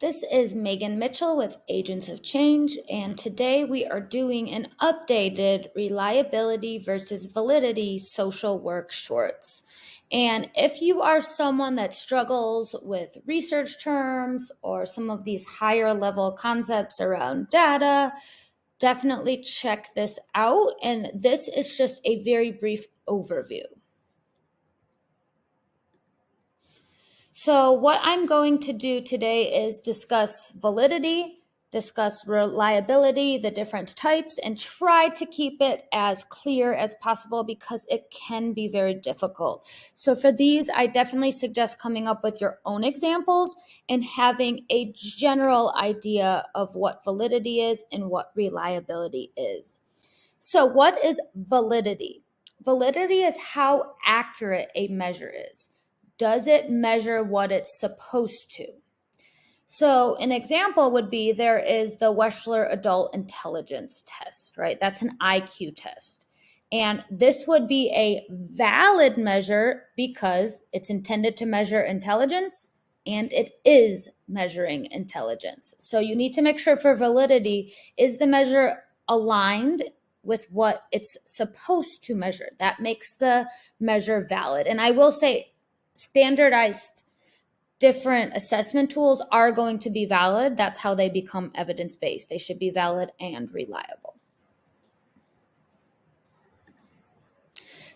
This is Megan Mitchell with Agents of Change, and today we are doing an updated reliability versus validity social work shorts. And if you are someone that struggles with research terms or some of these higher level concepts around data, definitely check this out. And this is just a very brief overview. So what I'm going to do today is discuss validity, discuss reliability, the different types, and try to keep it as clear as possible because it can be very difficult. So for these, I definitely suggest coming up with your own examples and having a general idea of what validity is and what reliability is. So what is validity? Validity is how accurate a measure is. Does it measure what it's supposed to? So an example would be there is the Wechsler Adult Intelligence Test, right? That's an IQ test. And this would be a valid measure because it's intended to measure intelligence and it is measuring intelligence. So you need to make sure for validity, is the measure aligned with what it's supposed to measure? That makes the measure valid. And I will say, standardized different assessment tools are going to be valid. That's how they become evidence-based. They should be valid and reliable.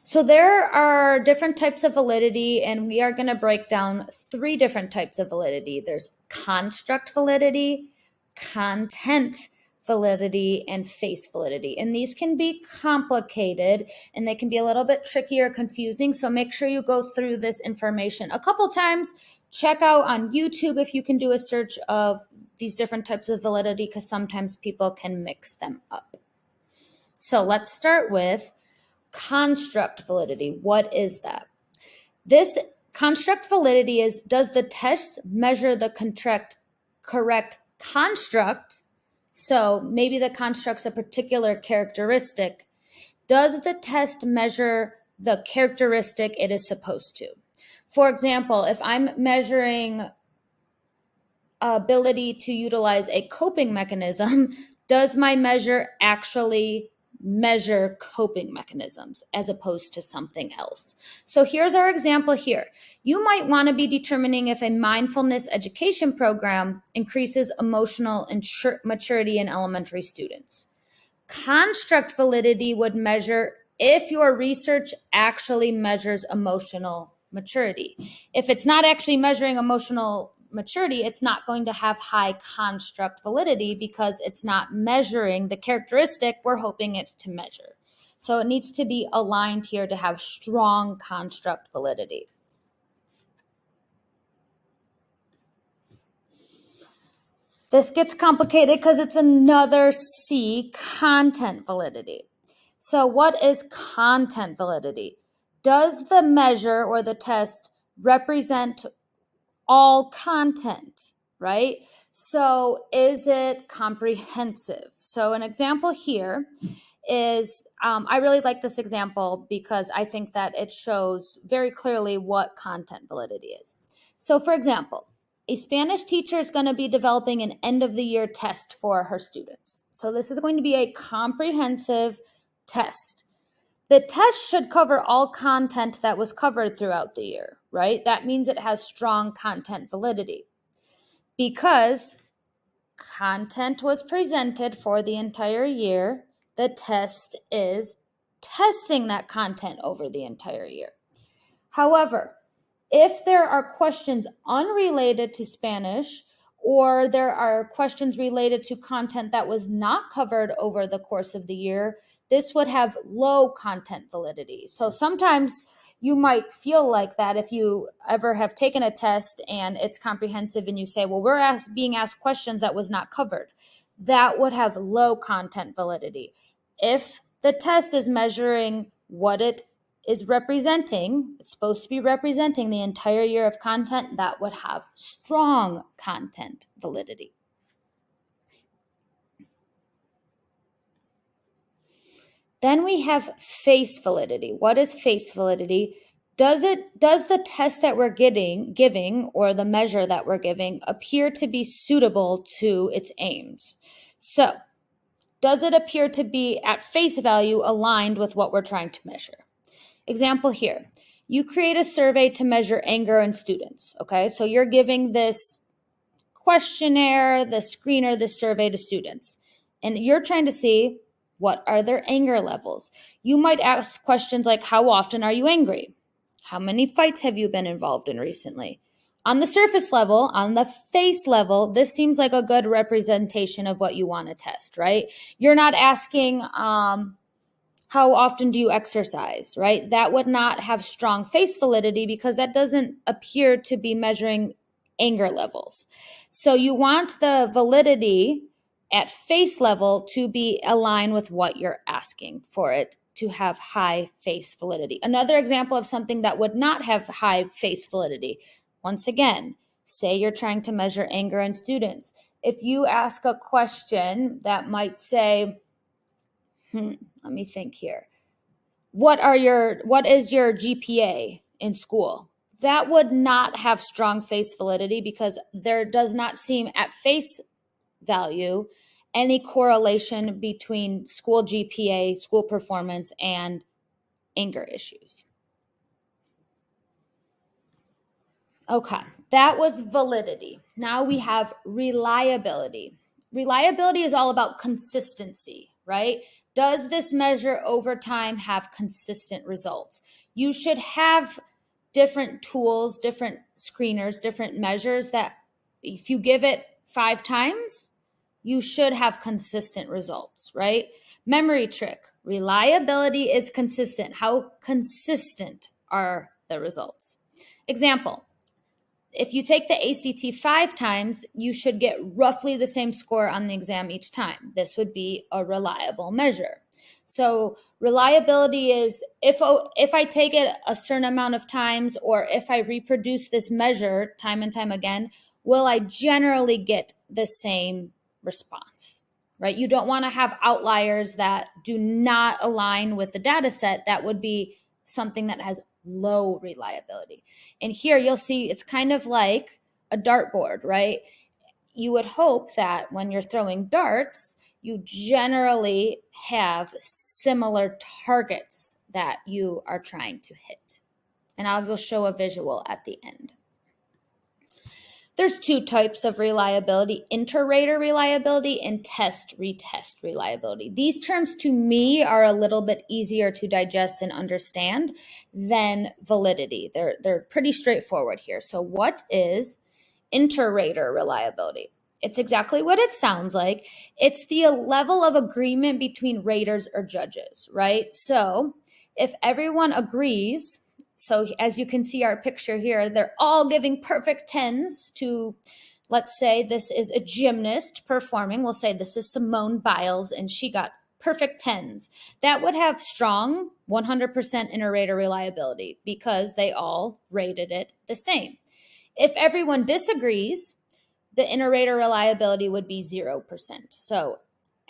So there are different types of validity, and we are going to break down 3 different types of validity. There's construct validity, content validity, and face validity. And these can be complicated and they can be a little bit tricky or confusing. So make sure you go through this information a couple times. Check out on YouTube if you can do a search of these different types of validity because sometimes people can mix them up. So let's start with construct validity. What is that? This construct validity is, does the test measure the correct construct? So maybe the construct's a particular characteristic. Does the test measure the characteristic it is supposed to? For example, if I'm measuring ability to utilize a coping mechanism, does my measure actually measure coping mechanisms as opposed to something else? So here's our example here. You might want to be determining if a mindfulness education program increases emotional maturity in elementary students. Construct validity would measure if your research actually measures emotional maturity. If it's not actually measuring emotional maturity, it's not going to have high construct validity because it's not measuring the characteristic we're hoping it to measure. So it needs to be aligned here to have strong construct validity. This gets complicated because it's another C, content validity. So what is content validity? Does the measure or the test represent all content, right? So is it comprehensive? So an example here is, I really like this example because I think that it shows very clearly what content validity is. So for example, a Spanish teacher is going to be developing an end of the year test for her students. So this is going to be a comprehensive test. The test should cover all content that was covered throughout the year, right? That means it has strong content validity because content was presented for the entire year. The test is testing that content over the entire year. However, if there are questions unrelated to Spanish or there are questions related to content that was not covered over the course of the year, this would have low content validity. So sometimes you might feel like that if you ever have taken a test and it's comprehensive and you say, well, we're being asked questions that was not covered. That would have low content validity. If the test is measuring what it is representing, it's supposed to be representing the entire year of content, that would have strong content validity. Then we have face validity. What is face validity? Does the test that we're giving or the measure that we're giving appear to be suitable to its aims? So, does it appear to be at face value aligned with what we're trying to measure? Example here. You create a survey to measure anger in students, okay? So you're giving this questionnaire, the screener, the survey to students, and you're trying to see what are their anger levels. You might ask questions like, how often are you angry? How many fights have you been involved in recently? On the surface level, on the face level, this seems like a good representation of what you want to test, right? You're not asking, how often do you exercise, right? That would not have strong face validity because that doesn't appear to be measuring anger levels. So you want the validity at face level to be aligned with what you're asking for it to have high face validity. Another example of something that would not have high face validity. Once again, say you're trying to measure anger in students. If you ask a question that might say, let me think here. What is your GPA in school? That would not have strong face validity because there does not seem at face value any correlation between school GPA, school performance, and anger issues. Okay, that was validity. Now we have reliability. Reliability is all about consistency, right? Does this measure over time have consistent results? You should have different tools, different screeners, different measures that if you give it 5 times, you should have consistent results, right? Memory trick. Reliability is consistent. How consistent are the results? Example. If you take the ACT 5 times, you should get roughly the same score on the exam each time. This would be a reliable measure. So reliability is if I take it a certain amount of times or if I reproduce this measure time and time again, will I generally get the same response, right? You don't want to have outliers that do not align with the data set. That would be something that has low reliability. And here you'll see it's kind of like a dartboard, right? You would hope that when you're throwing darts, you generally have similar targets that you are trying to hit. And I will show a visual at the end. There's 2 types of reliability, inter-rater reliability and test-retest reliability. These terms to me are a little bit easier to digest and understand than validity. They're pretty straightforward here. So what is inter-rater reliability? It's exactly what it sounds like. It's the level of agreement between raters or judges, right? So if everyone agrees, so as you can see our picture here, they're all giving perfect 10s to, let's say this is a gymnast performing. We'll say this is Simone Biles and she got perfect 10s. That would have strong 100% inter-rater reliability because they all rated it the same. If everyone disagrees, the inter-rater reliability would be 0%. So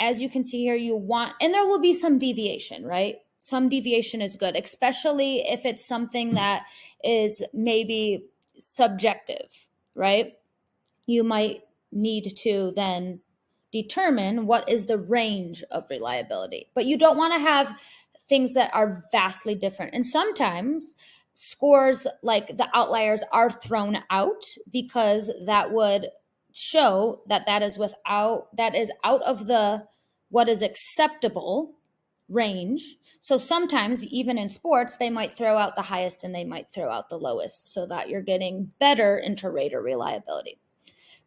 as you can see here, you want, and there will be some deviation, right? Some deviation is good, especially if it's something that is maybe subjective, right? You might need to then determine what is the range of reliability. But you don't want to have things that are vastly different. And sometimes scores like the outliers are thrown out because that would show that that is out of the what is acceptable range. So sometimes even in sports, they might throw out the highest and they might throw out the lowest so that you're getting better inter-rater reliability.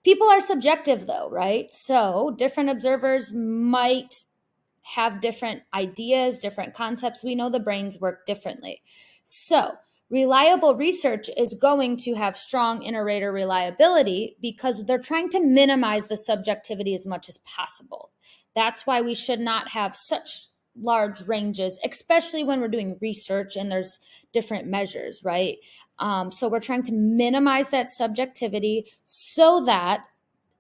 People are subjective though, right? So different observers might have different ideas, different concepts. We know the brains work differently. So reliable research is going to have strong inter-rater reliability because they're trying to minimize the subjectivity as much as possible. That's why we should not have such large ranges, especially when we're doing research and there's different measures, right? So we're trying to minimize that subjectivity so that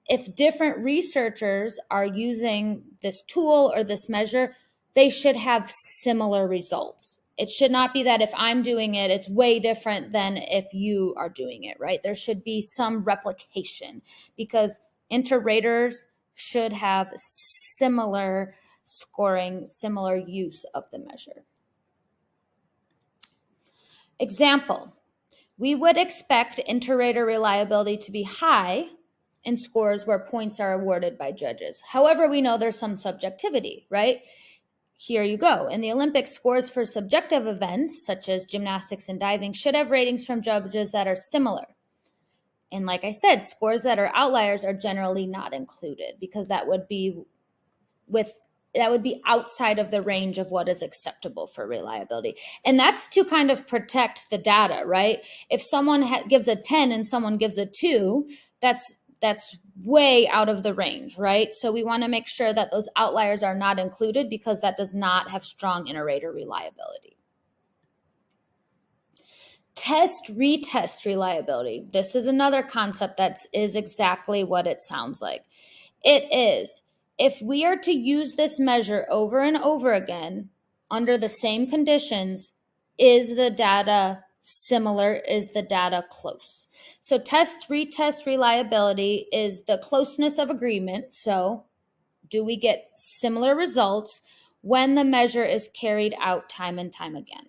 if different researchers are using this tool or this measure, they should have similar results. It should not be that if I'm doing it, it's way different than if you are doing it, right? There should be some replication because inter-raters should have similar scoring, similar use of the measure. Example, we would expect inter-rater reliability to be high in scores where points are awarded by judges. However, we know there's some subjectivity, right? Here you go. In the Olympics, scores for subjective events, such as gymnastics and diving, should have ratings from judges that are similar. And like I said, scores that are outliers are generally not included because that would be outside of the range of what is acceptable for reliability. And that's to kind of protect the data, right? If someone gives a 10 and someone gives a 2, that's way out of the range, right? So we want to make sure that those outliers are not included because that does not have strong inter-rater reliability. Test-retest reliability. This is another concept that is exactly what it sounds like. It is, if we are to use this measure over and over again under the same conditions, is the data similar? Is the data close? So test-retest reliability is the closeness of agreement. So do we get similar results when the measure is carried out time and time again?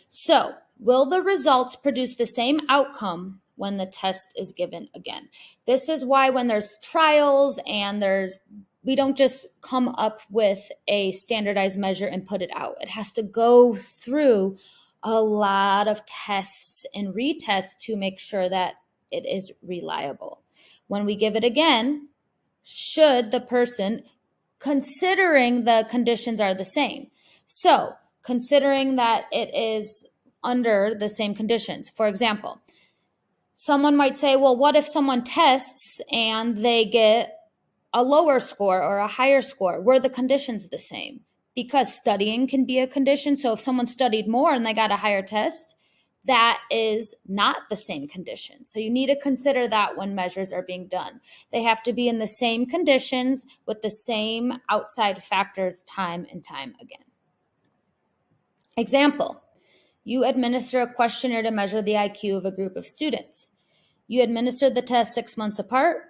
So will the results produce the same outcome when the test is given again? This is why when there's trials and we don't just come up with a standardized measure and put it out. It has to go through a lot of tests and retests to make sure that it is reliable. When we give it again, should the person, considering the conditions are the same. So considering that it is under the same conditions. For example, someone might say, well, what if someone tests and they get a lower score or a higher score? Were the conditions the same? Because studying can be a condition. So if someone studied more and they got a higher test, that is not the same condition. So you need to consider that when measures are being done. They have to be in the same conditions with the same outside factors time and time again. Example, you administer a questionnaire to measure the IQ of a group of students. You administered the test 6 months apart,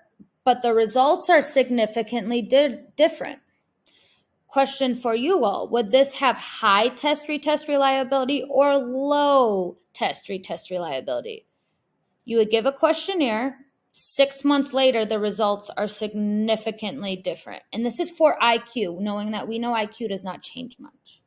but the results are significantly different. Question for you all, would this have high test-retest reliability or low test-retest reliability? You would give a questionnaire. 6 months later, the results are significantly different. And this is for IQ, knowing that we know IQ does not change much.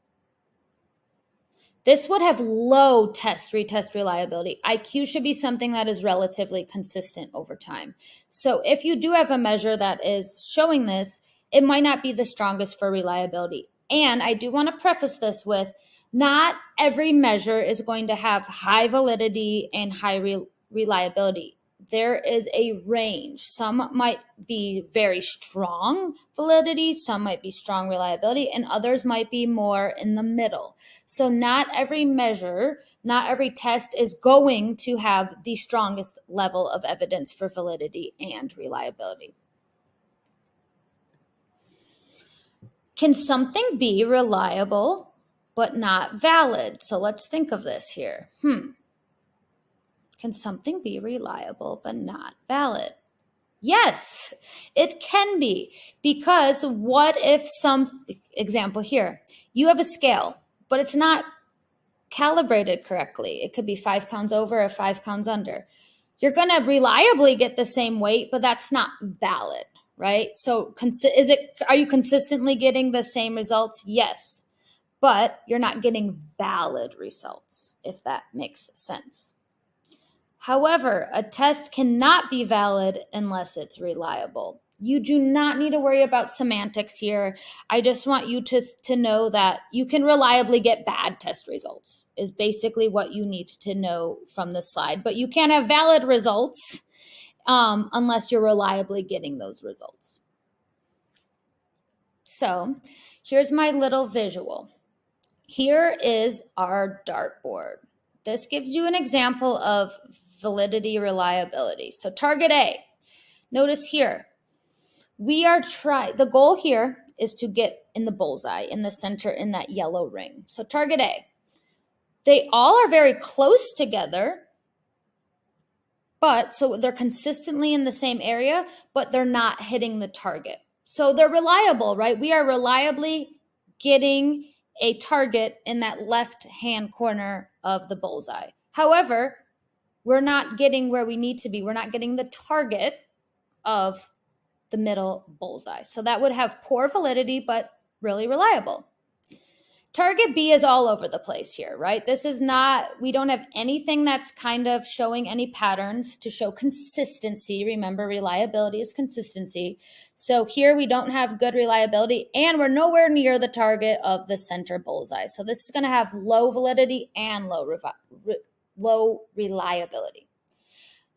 This would have low test-retest reliability. IQ should be something that is relatively consistent over time. So if you do have a measure that is showing this, it might not be the strongest for reliability. And I do want to preface this with, not every measure is going to have high validity and high reliability. There is a range. Some might be very strong validity, some might be strong reliability, and others might be more in the middle. So not every measure, not every test is going to have the strongest level of evidence for validity and reliability. Can something be reliable but not valid? So let's think of this here. Can something be reliable but not valid? Yes, it can be. Because what if example here, you have a scale, but it's not calibrated correctly. It could be 5 pounds over or 5 pounds under. You're going to reliably get the same weight, but that's not valid, right? So are you consistently getting the same results? Yes, but you're not getting valid results, if that makes sense. However, a test cannot be valid unless it's reliable. You do not need to worry about semantics here. I just want you to know that you can reliably get bad test results, is basically what you need to know from this slide. But you can't have valid results unless you're reliably getting those results. So here's my little visual. Here is our dartboard. This gives you an example of validity reliability. So target A, notice here, the goal here is to get in the bullseye, in the center, in that yellow ring. So target A, They all are very close together, but so they're consistently in the same area, but they're not hitting the target. So they're reliable, right? We are reliably getting a target in that left-hand corner of the bullseye. However, we're not getting where we need to be. We're not getting the target of the middle bullseye. So that would have poor validity, but really reliable. Target B is all over the place here, right? This is not, we don't have anything that's kind of showing any patterns to show consistency. Remember, reliability is consistency. So here we don't have good reliability, and we're nowhere near the target of the center bullseye. So this is going to have low validity and low reliability.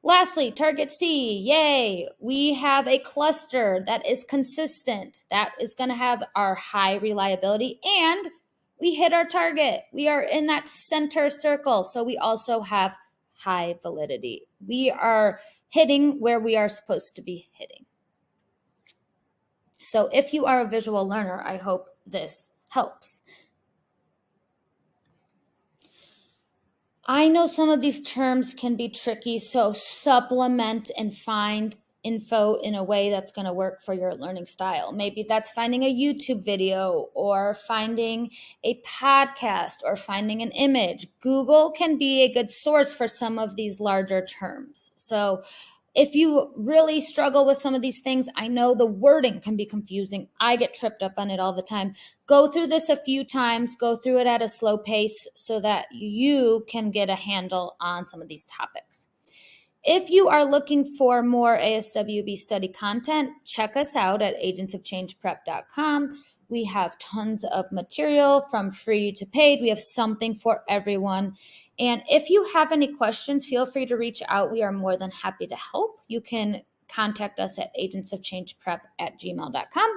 Lastly, target C, yay, we have a cluster that is consistent. That is going to have our high reliability, and we hit our target. We are in that center circle, so we also have high validity. We are hitting where we are supposed to be hitting. So if you are a visual learner, I hope this helps. I know some of these terms can be tricky, so supplement and find info in a way that's going to work for your learning style. Maybe that's finding a YouTube video or finding a podcast or finding an image. Google can be a good source for some of these larger terms. So if you really struggle with some of these things, I know the wording can be confusing. I get tripped up on it all the time. Go through this a few times, go through it at a slow pace so that you can get a handle on some of these topics. If you are looking for more ASWB study content, check us out at agentsofchangeprep.com. We have tons of material from free to paid. We have something for everyone. And if you have any questions, feel free to reach out. We are more than happy to help. You can contact us at agentsofchangeprep@gmail.com.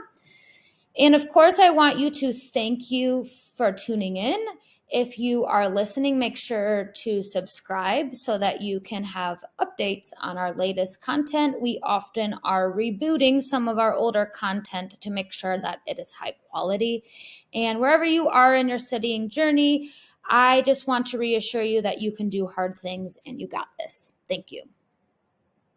And of course, I want you to thank you for tuning in. If you are listening, make sure to subscribe so that you can have updates on our latest content. We often are rebooting some of our older content to make sure that it is high quality. And wherever you are in your studying journey, I just want to reassure you that you can do hard things and you got this. Thank you.